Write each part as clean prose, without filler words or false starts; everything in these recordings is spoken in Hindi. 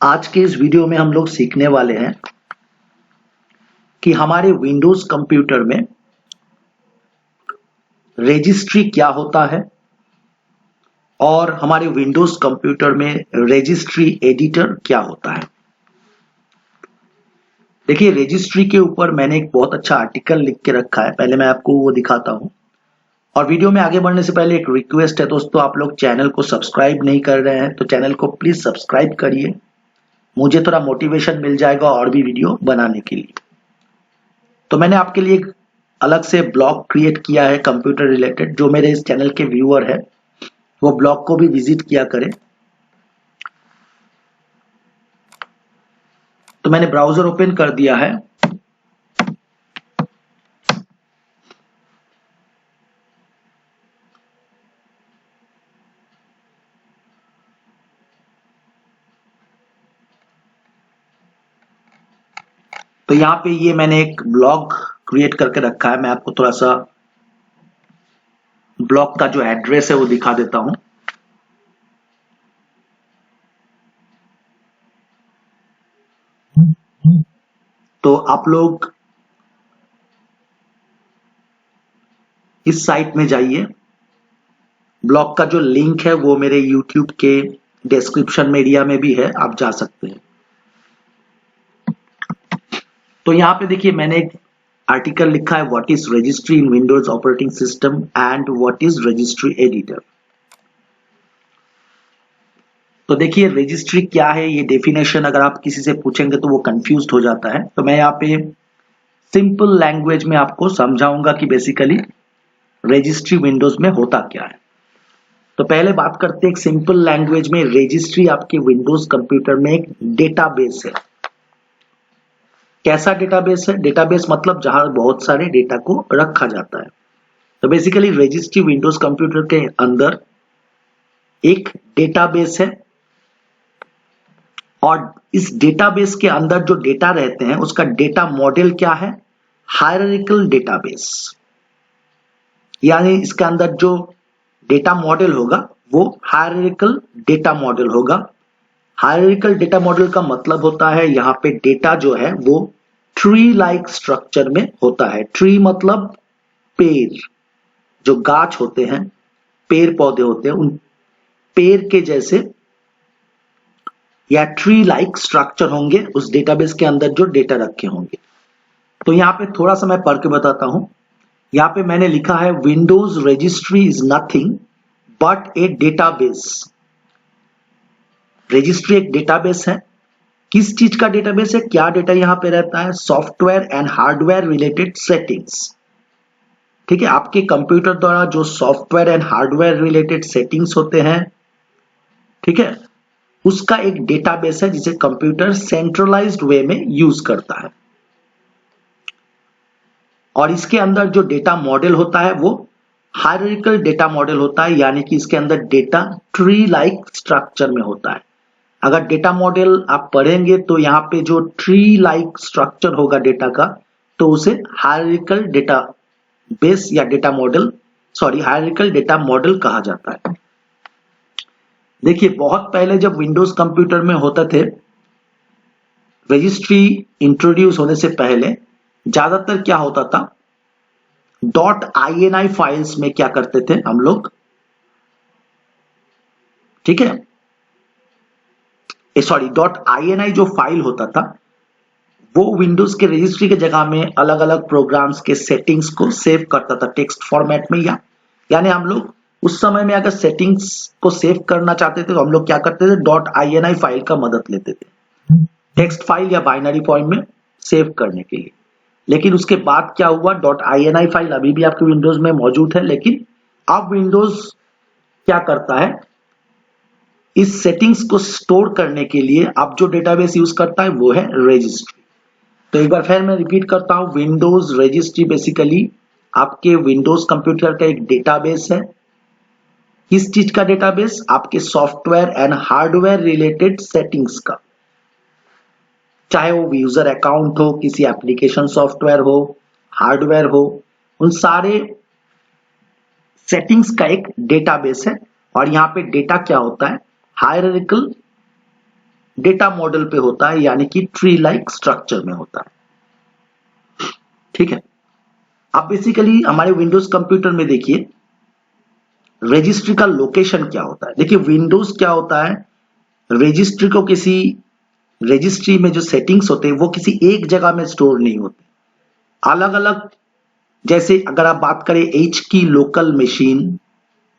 आज के इस वीडियो में हम लोग सीखने वाले हैं कि हमारे विंडोज कंप्यूटर में रजिस्ट्री क्या होता है और हमारे विंडोज कंप्यूटर में रजिस्ट्री एडिटर क्या होता है। देखिए, रजिस्ट्री के ऊपर मैंने एक बहुत अच्छा आर्टिकल लिख के रखा है, पहले मैं आपको वो दिखाता हूं। और वीडियो में आगे बढ़ने से पहले एक रिक्वेस्ट है दोस्तों, आप लोग चैनल को सब्सक्राइब नहीं कर रहे हैं तो चैनल को प्लीज सब्सक्राइब करिए, मुझे थोड़ा मोटिवेशन मिल जाएगा और भी वीडियो बनाने के लिए। तो मैंने आपके लिए एक अलग से ब्लॉग क्रिएट किया है कंप्यूटर रिलेटेड। जो मेरे इस चैनल के व्यूअर है वो ब्लॉग को भी विजिट किया करें। तो मैंने ब्राउजर ओपन कर दिया है। तो यहाँ पे ये मैंने एक ब्लॉग क्रिएट करके रखा है। मैं आपको थोड़ा सा ब्लॉग का जो एड्रेस है वो दिखा देता हूं। तो आप लोग इस साइट में जाइए। ब्लॉग का जो लिंक है वो मेरे YouTube के डिस्क्रिप्शन एरिया में भी है, आप जा सकते हैं। तो यहाँ पे देखिए, मैंने एक आर्टिकल लिखा है what is registry in Windows operating system and what is registry editor. तो देखिए, रजिस्ट्री क्या है, ये डेफिनेशन अगर आप किसी से पूछेंगे तो वो कंफ्यूज्ड हो जाता है। तो मैं यहाँ पे सिंपल लैंग्वेज में आपको समझाऊंगा कि बेसिकली रजिस्ट्री विंडोज में होता क्या है। तो पहले बात करते हैं एक सिंपल लैंग्वेज में। रजिस्ट्री आपके विंडोज कंप्यूटर में एक डेटाबेस है। कैसा डेटाबेस है? डेटाबेस मतलब जहां बहुत सारे डेटा को रखा जाता है। तो बेसिकली रजिस्ट्री विंडोज कंप्यूटर के अंदर एक डेटाबेस है और इस डेटाबेस के अंदर जो डेटा रहते हैं उसका डेटा मॉडल क्या है? Hierarchical database. यानी इसके अंदर जो डेटा मॉडल होगा वो हायरार्किकल डेटा मॉडल होगा। हायरार्किकल डेटा मॉडल का मतलब होता है यहाँ पे डेटा जो है वो ट्री लाइक स्ट्रक्चर में होता है। ट्री मतलब पेड़, जो गाछ होते हैं, पेड़ पौधे होते हैं, उन पेड़ के जैसे या ट्री लाइक स्ट्रक्चर होंगे उस डेटाबेस के अंदर जो डेटा रखे होंगे। तो यहाँ पे थोड़ा सा मैं पढ़ के बताता हूं। यहाँ पे मैंने लिखा है Windows registry is nothing but A database. Registry एक डेटाबेस है। किस चीज का डेटाबेस है? क्या डेटा यहाँ पे रहता है? Software and hardware related settings. ठीक है, आपके कंप्यूटर द्वारा जो software and hardware related settings होते हैं, ठीक है, उसका एक डेटाबेस है जिसे कंप्यूटर सेंट्रलाइज्ड वे में यूज करता है। और इसके अंदर जो डेटा मॉडल होता है वो हायरार्किकल डेटा मॉडल होता है, यानी कि इसके अंदर डेटा ट्री लाइक स्ट्रक्चर में होता है। अगर डेटा मॉडल आप पढ़ेंगे तो यहाँ पे जो ट्री लाइक स्ट्रक्चर होगा डेटा का, तो उसे हायरार्किकल डेटा बेस या data model, hierarchical data model कहा जाता है। देखिए, बहुत पहले जब विंडोज कंप्यूटर में होते थे, रजिस्ट्री इंट्रोड्यूस होने से पहले ज्यादातर क्या होता था, .ini फाइल्स में क्या करते थे हम लोग, ठीक है, .ini जो फाइल होता था वो विंडोज के रजिस्ट्री के जगह में अलग अलग प्रोग्राम्स के सेटिंग्स को सेव करता था टेक्स्ट फॉर्मेट में। यानी हम लोग उस समय में अगर सेटिंग्स को सेव करना चाहते थे तो हम लोग क्या करते थे, .ini फाइल का मदद लेते थे टेक्स्ट फाइल या बाइनरी फॉर्म में सेव करने के लिए। लेकिन उसके बाद क्या हुआ, .ini फाइल अभी भी आपके विंडोज में मौजूद है, लेकिन अब विंडोज क्या करता है, इस सेटिंग्स को स्टोर करने के लिए अब जो डेटाबेस यूज करता है वो है रजिस्ट्री। तो एक बार फिर मैं रिपीट करता हूं, विंडोज रजिस्ट्री बेसिकली आपके विंडोज कंप्यूटर का एक डेटाबेस है। किस चीज का डेटाबेस? आपके software and hardware related settings का, चाहे वो यूजर अकाउंट हो, किसी एप्लीकेशन सॉफ्टवेयर हो, हार्डवेयर हो, उन सारे सेटिंग्स का एक डेटाबेस है। और यहाँ पे डेटा क्या होता है, हायरार्किकल डेटा मॉडल पे होता है, यानी कि ट्री लाइक स्ट्रक्चर में होता है। ठीक है, अब बेसिकली हमारे विंडोज कंप्यूटर में देखिए रजिस्ट्री का लोकेशन क्या होता है। देखिए विंडोज क्या होता है, रजिस्ट्री को किसी रजिस्ट्री में जो सेटिंग्स होते हैं वो किसी एक जगह में स्टोर नहीं होते, अलग अलग। जैसे अगर आप बात करें एच की लोकल मशीन,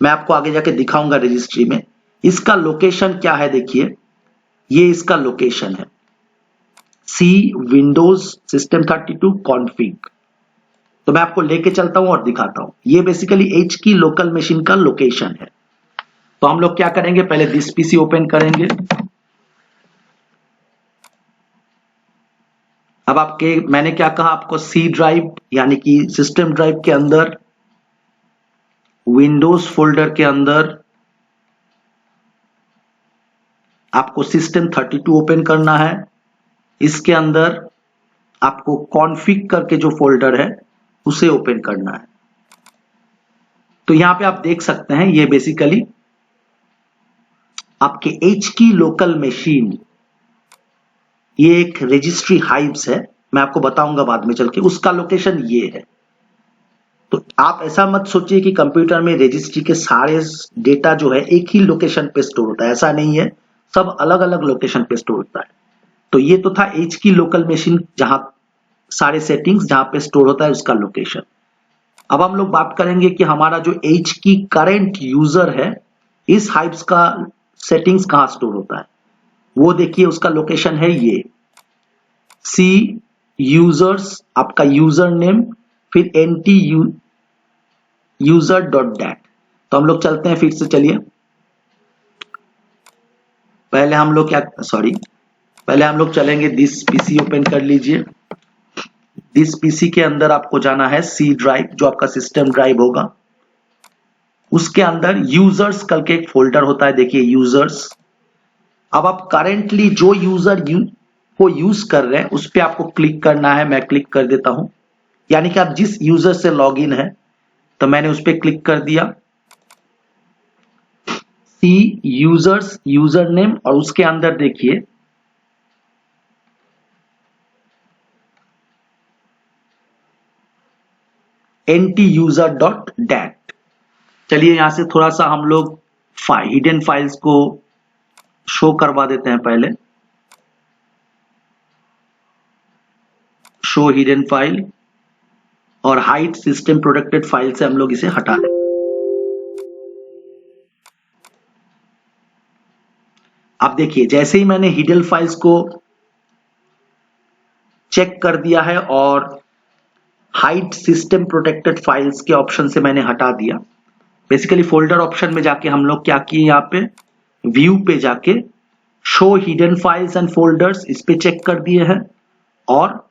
मैं आपको आगे जाके दिखाऊंगा रजिस्ट्री में, इसका लोकेशन क्या है। देखिए ये इसका लोकेशन है, सी विंडोज सिस्टम 32 कॉन्फ़िग। तो मैं आपको लेके चलता हूं और दिखाता हूं। ये बेसिकली एच की लोकल मशीन का लोकेशन है। तो हम लोग क्या करेंगे, पहले दिस पीसी ओपन करेंगे। अब आपके मैंने क्या कहा आपको, सी ड्राइव यानी कि सिस्टम ड्राइव के अंदर विंडोज फोल्डर के अंदर आपको सिस्टम 32 ओपन करना है। इसके अंदर आपको कॉन्फ़िग करके जो फोल्डर है उसे ओपन करना है। तो यहां पे आप देख सकते हैं ये बेसिकली आपके एच की लोकल मशीन, ये एक रजिस्ट्री हाइव्स है, मैं आपको बताऊंगा बाद में चल के, उसका लोकेशन ये है। तो आप ऐसा मत सोचिए कि कंप्यूटर में रजिस्ट्री के सारे डेटा जो है एक ही लोकेशन पे स्टोर होता है, ऐसा नहीं है, सब अलग अलग लोकेशन पे स्टोर होता है। तो ये तो था एच की लोकल मशीन, जहां सारे सेटिंग्स जहां पे स्टोर होता है उसका लोकेशन। अब हम लोग बात करेंगे कि हमारा जो एच की करंट यूजर है, इस हाइव्स का सेटिंग्स कहां स्टोर होता है, वो देखिए उसका लोकेशन है ये सी यूजर्स, आपका यूजर नेम, फिर एनटी यूजर डॉट डैट। तो हम लोग चलते हैं फिर से, चलिए पहले हम लोग पहले हम लोग चलेंगे, दिस पीसी ओपन कर लीजिए। दिस पीसी के अंदर आपको जाना है सी ड्राइव, जो आपका सिस्टम ड्राइव होगा, उसके अंदर यूजर्स करके एक फोल्डर होता है, देखिए यूजर्स। अब आप करेंटली जो यूजर को यूज कर रहे हैं उस पर आपको क्लिक करना है। मैं क्लिक कर देता हूं, यानी कि आप जिस यूजर से लॉग इन है, तो मैंने उस पर क्लिक कर दिया, सी यूजर्स यूजर नेम, और उसके अंदर देखिए एनटी यूजर डॉट डैट। चलिए यहां से थोड़ा सा हम लोग हिडन फाइल्स को शो करवा देते हैं। पहले शो हिडन फाइल और हाइड सिस्टम प्रोटेक्टेड फाइल से हम लोग इसे हटा दें। अब देखिए जैसे ही मैंने हिडन फाइल्स को चेक कर दिया है और हाइड सिस्टम प्रोटेक्टेड फाइल्स के ऑप्शन से मैंने हटा दिया, बेसिकली फोल्डर ऑप्शन में जाके हम लोग क्या किए, यहाँ पे व्यू पे जाके show hidden files and folders, इस पे चेक कर दिए हैं, और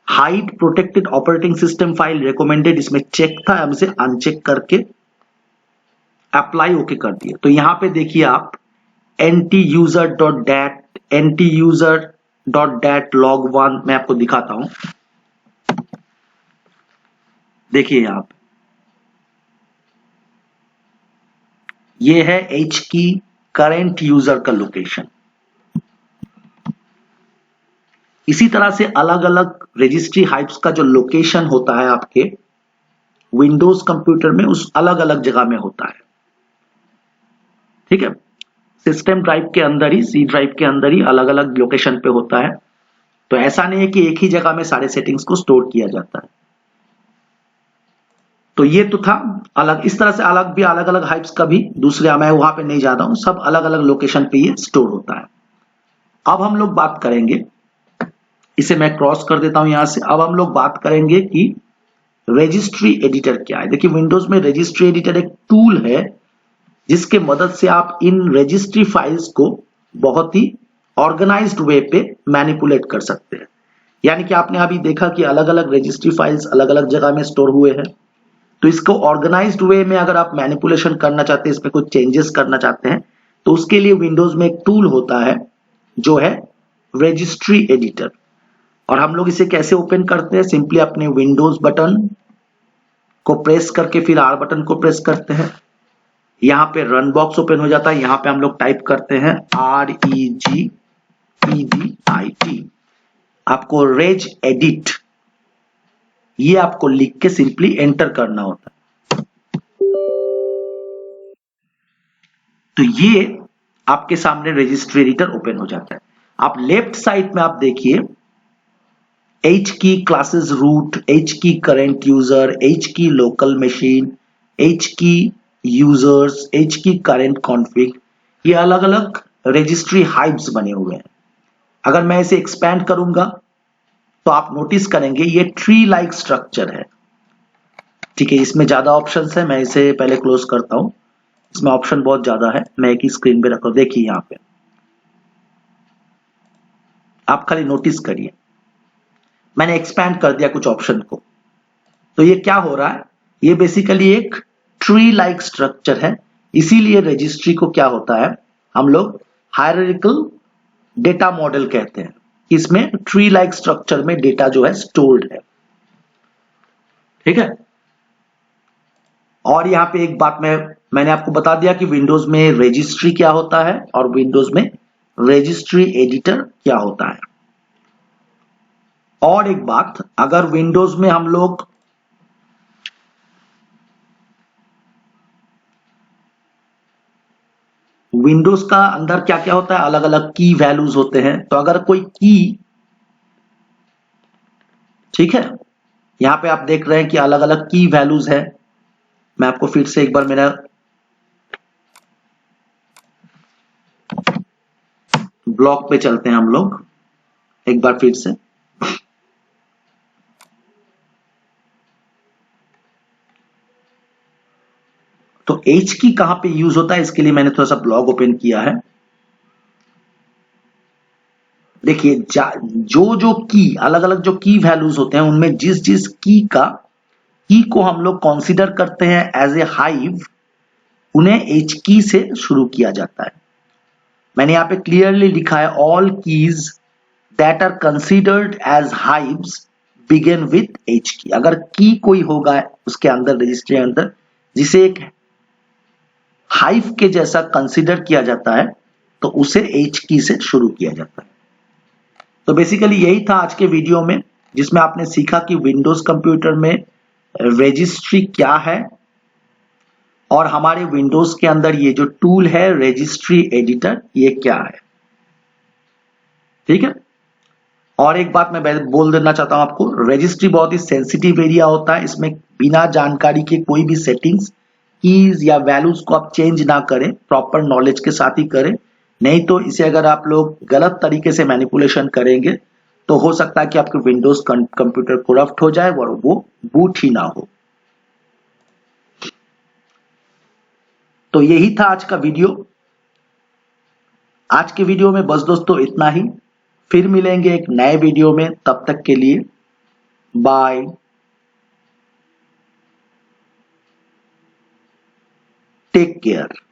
hide protected operating system file recommended, इसमें चेक था, हम इसे अनचेक करके अप्लाई ओके कर दिए। तो यहां पे देखिए आप NT user dot dat, NT user dot dat log 1, मैं आपको दिखाता हूं। देखिए यहां पे ये है एच की करंट यूजर का लोकेशन। इसी तरह से अलग अलग रजिस्ट्री हाइव्स का जो लोकेशन होता है आपके विंडोज कंप्यूटर में, उस अलग अलग जगह में होता है। ठीक है, सिस्टम ड्राइव के अंदर ही, सी ड्राइव के अंदर ही अलग अलग लोकेशन पे होता है। तो ऐसा नहीं है कि एक ही जगह में सारे सेटिंग्स को स्टोर किया जाता है। तो ये तो था अलग, इस तरह से अलग भी अलग अलग हाइव्स का भी दूसरे, मैं वहां पे नहीं जाता हूं, सब अलग अलग लोकेशन पे ये स्टोर होता है। अब हम लोग बात करेंगे, इसे मैं क्रॉस कर देता हूं यहां से। अब हम लोग बात करेंगे कि रजिस्ट्री एडिटर क्या है। देखिए विंडोज में रजिस्ट्री एडिटर एक टूल है जिसके मदद से आप इन रजिस्ट्री फाइल्स को बहुत ही ऑर्गेनाइज्ड वे पे मैनिपुलेट कर सकते हैं। यानी कि आपने अभी देखा कि अलग अलग रजिस्ट्री फाइल्स अलग अलग जगह में स्टोर हुए हैं, तो इसको ऑर्गेनाइज्ड वे में अगर आप मैनिपुलेशन करना चाहते हैं, इसमें कुछ चेंजेस करना चाहते हैं, तो उसके लिए विंडोज में एक टूल होता है जो है रजिस्ट्री एडिटर। और हम लोग इसे कैसे ओपन करते हैं, सिंपली अपने विंडोज बटन को प्रेस करके फिर आर बटन को प्रेस करते हैं, यहाँ पे रन बॉक्स ओपन हो जाता है, यहाँ पे हम लोग टाइप करते हैं REG EDIT, आपको रेज एडिट ये आपको लिख के सिंपली एंटर करना होता है। तो ये आपके सामने रजिस्ट्री एडिटर ओपन हो जाता है। आप लेफ्ट साइड में आप देखिए H की क्लासेस रूट, H की करंट यूजर, H की लोकल मशीन, H की यूजर्स, H की करंट कॉन्फ़िग, ये अलग अलग रजिस्ट्री हाइव्स बने हुए हैं। अगर मैं इसे एक्सपैंड करूंगा तो आप नोटिस करेंगे ये ट्री लाइक स्ट्रक्चर है। ठीक है, इसमें ज्यादा ऑप्शंस है, मैं इसे पहले क्लोज करता हूं। इसमें ऑप्शन बहुत ज्यादा है, मैं एक ही स्क्रीन पे रखा हूं। देखिए यहां पे आप खाली नोटिस करिए, मैंने एक्सपैंड कर दिया कुछ ऑप्शन को। तो ये क्या हो रहा है, ये बेसिकली एक ट्री लाइक स्ट्रक्चर है। इसीलिए रजिस्ट्री को क्या होता है, हम लोग हायरार्किकल डेटा मॉडल कहते हैं। इसमें ट्री लाइक स्ट्रक्चर में डेटा जो है स्टोर्ड है। ठीक है, और यहां पे एक बात मैंने आपको बता दिया कि विंडोज में रजिस्ट्री क्या होता है और विंडोज में रजिस्ट्री एडिटर क्या होता है। और एक बात, अगर विंडोज में हम लोग विंडोज का अंदर क्या क्या होता है, अलग अलग की वैल्यूज होते हैं। तो अगर कोई की, ठीक है, यहां पे आप देख रहे हैं कि अलग अलग की वैल्यूज है। मैं आपको फिर से एक बार मेरा ब्लॉक पे चलते हैं हम लोग एक बार फिर से। तो H की कहां पे यूज होता है, इसके लिए मैंने थोड़ा सा ब्लॉग ओपन किया है। देखिए जो जो की अलग अलग जो की वैल्यूज होते हैं, उनमें जिस जिस की को हम लोग कंसीडर करते हैं एज ए हाइव, उन्हें H की से शुरू किया जाता है। मैंने यहां पे क्लियरली लिखा है, all keys that are considered as hives begin with H की। अगर की कोई होगा उसके अंदर, रजिस्ट्री अंदर, जिसे एक हाइव के जैसा कंसीडर किया जाता है, तो उसे H की से शुरू किया जाता है। तो बेसिकली यही था आज के वीडियो में, जिसमें आपने सीखा कि विंडोज कंप्यूटर में रजिस्ट्री क्या है और हमारे विंडोज के अंदर ये जो टूल है रजिस्ट्री एडिटर, ये क्या है। ठीक है, और एक बात मैं बोल देना चाहता हूं आपको, रजिस्ट्री बहुत ही सेंसिटिव एरिया होता है। इसमें बिना जानकारी के कोई भी सेटिंग्स, कीज या वैल्यूज को आप चेंज ना करें, प्रॉपर नॉलेज के साथ ही करें। नहीं तो इसे अगर आप लोग गलत तरीके से मैनिपुलेशन करेंगे तो हो सकता है कि आपके विंडोज कंप्यूटर करप्ट हो जाए और वो बूट ही ना हो। तो यही था आज का वीडियो। आज के वीडियो में बस दोस्तों इतना ही। फिर मिलेंगे एक नए वीडियो में, तब तक के लिए बाय, टेक केयर।